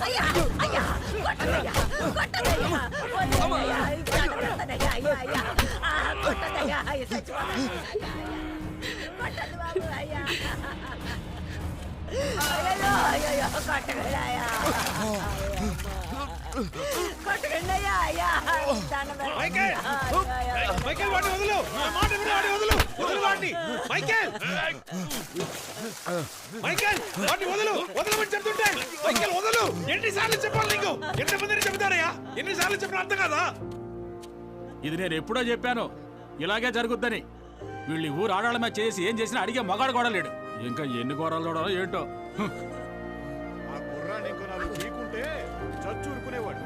అయ్యా అయ్యా కొట్టదయ్యా కొట్టదయ్యా కొట్టదయ్యా అయ్యా అయ్యా కొట్టదయ్యా చచ్చిపోతాయ్యా కొట్టదు బాబు అయ్యా అయ్యో అయ్యో కొట్టగలయ్యా కొట్టగండయ్యా అయ్యా మైకేల్ వాడిని వదులు మాట విను వాడిని వదులు వదులు వాడిని మైకేల్ మైకేల్ వాడిని వదులు వదలమని చెప్తుంటే మైకేల్ వదులు ఎన్నిసార్లు చెప్పాలి నీకు ఎంతమందిని చెప్తారయ్యా ఎన్నిసార్లు చెప్పిన అర్థం కాదా ఇది నేను ఎప్పుడో చెప్పాను ఇలాగే జరుగుద్దని వీళ్ళు ఊరు ఆడాళ్ళమే చేసి ఏం చేసినా అడిగే మగాడు కూడా లేడు ఇంకా ఎన్ని గోరాలు ఏంటో ఆ కుర్రాన్ని ఇంకో నాలుగు తీకుంటే చచ్చూరుకునేవాడు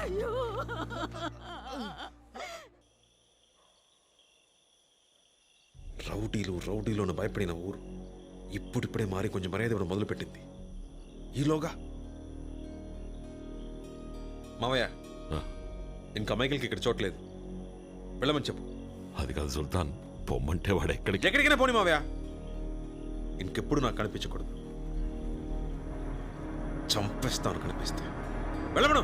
అయ్యో రౌడీలోను భయపడిన ఊరు ఇప్పుడిప్పుడే మారి కొంచెం మర్యాద ఇవ్వడం మొదలుపెట్టింది. ఈలోగా మావయ్య ఇంకా మైకిల్కి ఇక్కడ చోట్లేదు, వెళ్ళమని చెప్పు. అది కాదు సుల్తాన్, పొమ్మంటే వాడు ఎక్కడికైనా పోనీ మావయ్య, ఇంకెప్పుడు నాకు కనిపించకూడదు. చంపేస్తాను కనిపిస్తే. వెళ్ళమను.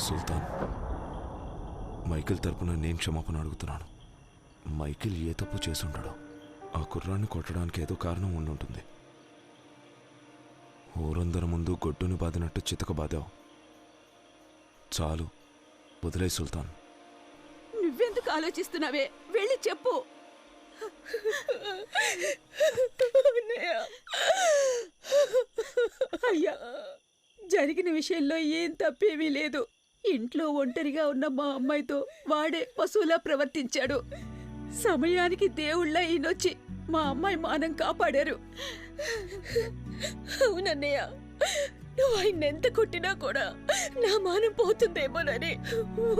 సుల్తాన్, మైకిల్ తరపున నేను క్షమాపణ అడుగుతున్నాను. మైకిల్ ఏ తప్పు చేసుంటాడో. ఆ కుర్రాన్ని కొట్టడానికి ఏదో కారణం ఉండుంటుంది. ఊరందరి ముందు గొడ్డును బాదినట్టు చితక బాదావు. చాలు, వదిలే సుల్తాన్. నువ్వెందుకు ఆలోచిస్తున్నావే, వెళ్ళి చెప్పు. అయ్యా, జరిగిన విషయంలో ఏం తప్పేమీ లేదు. ఇంట్లో ఒంటరిగా ఉన్న మా అమ్మాయితో వాడే పశువులా ప్రవర్తించాడు. సమయానికి దేవుళ్ళ ఈయనొచ్చి మా అమ్మాయి మానం కాపాడారు. అవునన్నయ్య, నువ్వు ఆయన ఎంత కొట్టినా కూడా నా మానం పోతుందేమోనని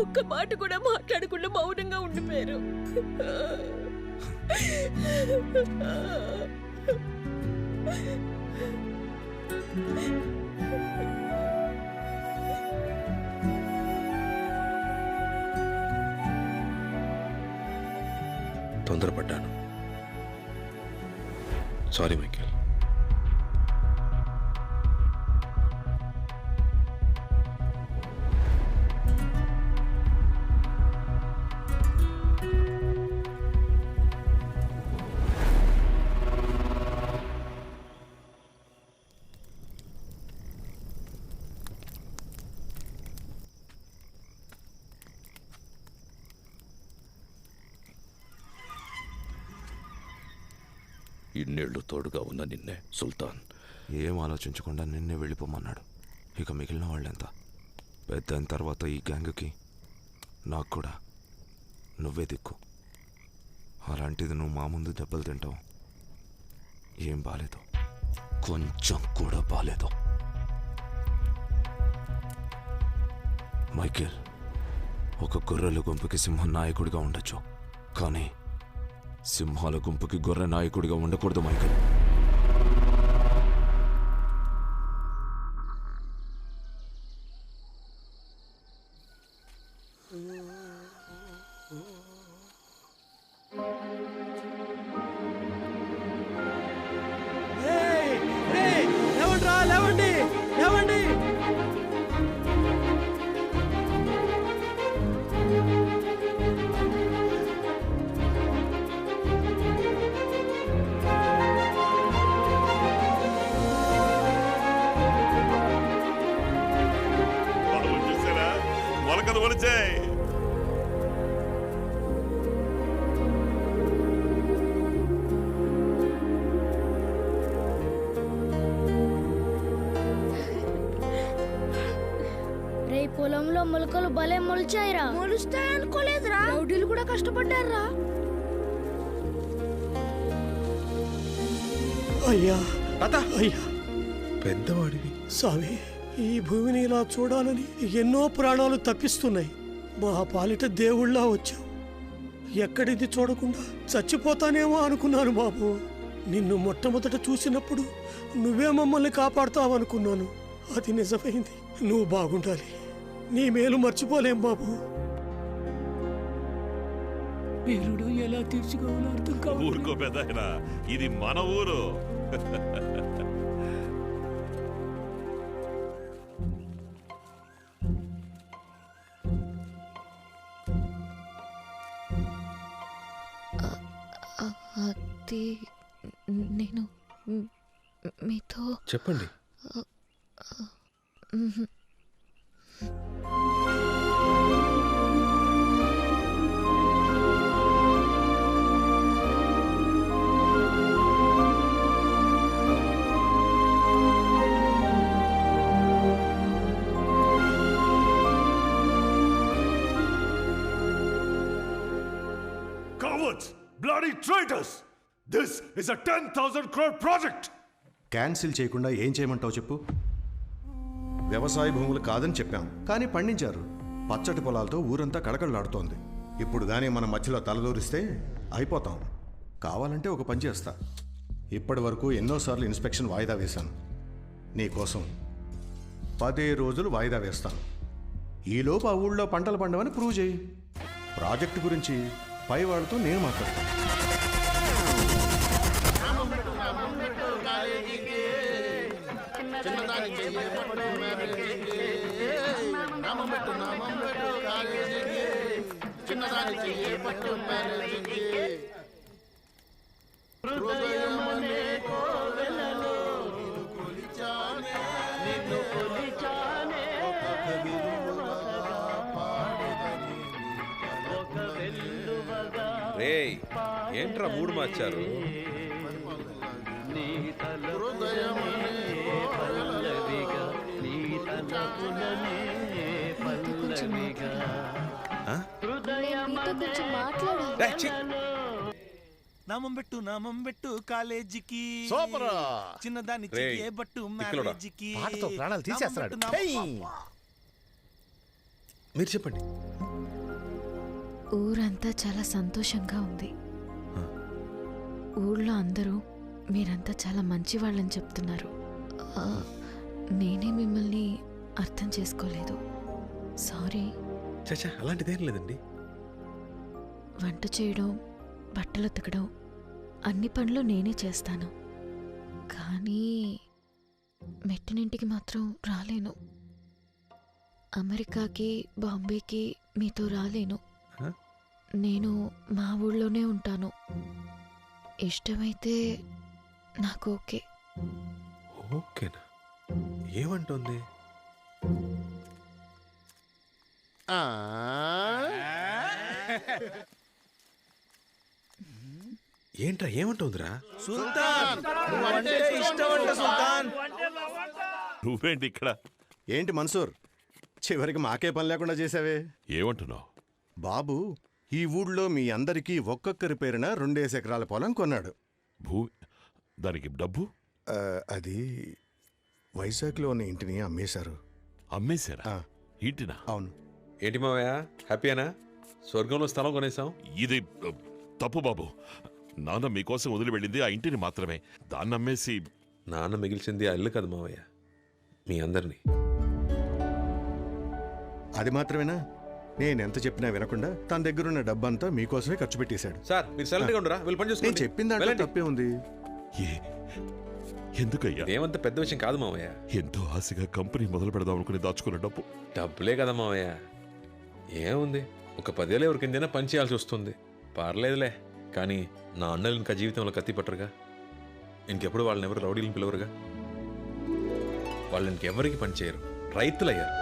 ఒక్క మాట కూడా మాట్లాడకుండా మౌనంగా ఉండిపోయారు. తొందరపడ్డాను. Sorry Michael. ఇన్నేళ్లు తోడుగా ఉన్న నిన్నే సుల్తాన్ ఏం ఆలోచించకుండా నిన్నే వెళ్ళిపోమన్నాడు. ఇక మిగిలిన వాళ్ళెంత? పెద్ద అయిన తర్వాత ఈ గ్యాంగ్కి నాకు కూడా నువ్వే దిక్కు. అలాంటిది నువ్వు మా ముందు దెబ్బలు తింటావు. ఏం బాలేదు, కొంచెం కూడా బాలేదు. మైకేల్, ఒక గొర్రెల గుంపుకి సింహం నాయకుడిగా ఉండొచ్చు, కానీ సింహాల గుంపుకి గొర్రె నాయకుడిగా ఉండకూడదు మైకేల్. పొలంలో మొలకలు భలే మొలిచాయిరా. మొలుస్తాయనుకోలేదురా. రౌడీలు కూడా కష్టపడ్డారా. అయ్యా తాత అయ్యా పెద్దవాడివి. స్వామి, ఈ భూమిని ఇలా చూడాలని ఎన్నో ప్రాణాలు తప్పిస్తున్నాయి. మా పాలిట దేవుళ్ళా వచ్చావు. ఎక్కడిది చూడకుండా చచ్చిపోతానేమో అనుకున్నాను బాబు. నిన్ను మొట్టమొదట చూసినప్పుడు నువ్వే మమ్మల్ని కాపాడుతావనుకున్నాను. అది నిజమైంది. నువ్వు బాగుండాలి. నీ మేలు మర్చిపోలేం బాబు. పేరుడు ఎలా తీర్చుకోవాలో అర్థం కావాలి. ఊరుకో పెద్దాయనా, ఇది మన ఊరు. అది నేను మీతో చెప్పండి. Cowards! Bloody traitors! This is a 10,000 crore project! Cancel చేయకుండా ఏం చేయమంటావు చెప్పు. వ్యవసాయ భూములు కాదని చెప్పాం, కానీ పండించారు. పచ్చటి పొలాలతో ఊరంతా కళకళలాడుతోంది. ఇప్పుడు కానీ మన మధ్యలో తలదూరిస్తే అయిపోతాం. కావాలంటే ఒక పని చేస్తా. ఇప్పటి వరకు ఎన్నోసార్లు ఇన్స్పెక్షన్ వాయిదా వేశాను. నీకోసం 10 రోజులు వాయిదా వేస్తాను. ఈలోపు ఆ ఊళ్ళో పంటలు పండవని ప్రూవ్ చేయి. ప్రాజెక్టు గురించి పై వాళ్ళతో నేను మాట్లాడతాను. రేయ్, ఏంట్రా మూడు మార్చారు? నామం పెట్టు కాలేజీకి సూపర్! చిన్నదాన్ని రేయ్, చెయ్యే బట్టు ఇక్కడ మ్యారేజీకి పాటతో ప్రాణాలు తీసేస్తున్నాడు. మీరు చెప్పండి. ఊరంతా చాలా సంతోషంగా ఉంది. ఊళ్ళో అందరూ మీరంతా చాలా మంచి వాళ్ళని చెప్తున్నారు. నేనే మిమ్మల్ని అర్థం చేసుకోలేదు. సారీ. చచ్చా, అలాంటిదేం లేదండి. వంట చేయడం, బట్టలు ఉతకడం, అన్ని పనులు నేనే చేస్తాను. కానీ మెట్టినింటికి మాత్రం రాలేను. అమెరికాకి, బాంబేకి మీతో రాలేను. నేను మా ఊళ్ళోనే ఉంటాను. ఇష్టమైతే నాకు ఓకే. ఓకేనా? ఏమంటుంది? ఏంట్రా ఏమంటుందిరా? నువ్వేంటి ఇక్కడ? ఏంటి మన్సూర్, చివరికి మాకే పని లేకుండా చేసావే. ఏమంటున్నావు? బాబు ఈ ఊళ్ళో మీ అందరికీ ఒక్కొక్కరి పేరున 2 ఎకరాల పొలం కొన్నాడు. దానికి డబ్బు? అది వైజాగ్లో ఉన్న ఇంటిని అమ్మేశారు. అమ్మేశారా? ఇంటినా? అవును. ఏంటి మావయ్య, హ్యాపీయేనా? స్వర్గంలో స్థలం కొనేసాం. ఇది తప్పు బాబు. నాన్న మీకోసం వదిలి వెళ్ళింది ఆ ఇంటిని మాత్రమే. దాన్ని అమ్మేసి నాన్న మిగిల్చింది ఆ ఇల్లు కదా మావయ్య, మీ అందరినీ. అది మాత్రమేనా? నేనెంత చెప్పినా వినకుండా తన దగ్గరున్న డబ్బంతా మీకోసమే ఖర్చు పెట్టేశాడు. సార్ మీరు సైలెంట్గా ఉండరా? వీళ్ళు పని నేను చేసుకోండి. చెప్పిన దాంట్లో వెళ్ళండి. తప్పే ఉంది. ఎందుకయ్యా? ఏమంత పెద్ద విషయం కాదు మావయ్య. ఎంతో ఆశగా కంపెనీ మొదలు పెడదాం అనుకుని దాచుకున్న డబ్బు. డబ్బులే కదా మావయ్య, ఏముంది? ఒక 10 ఏళ్ళు ఎవరికిందైనా పని చేయాల్సి వస్తుంది. పర్లేదులే. కానీ నా అన్నలు ఇంకా జీవితంలో కత్తి పట్టరుగా. ఇంకెప్పుడు వాళ్ళని ఎవరు రౌడీలను పిలవరుగా. వాళ్ళు ఇంకెవరికి పని చేయరు, రైతులయ్యారు.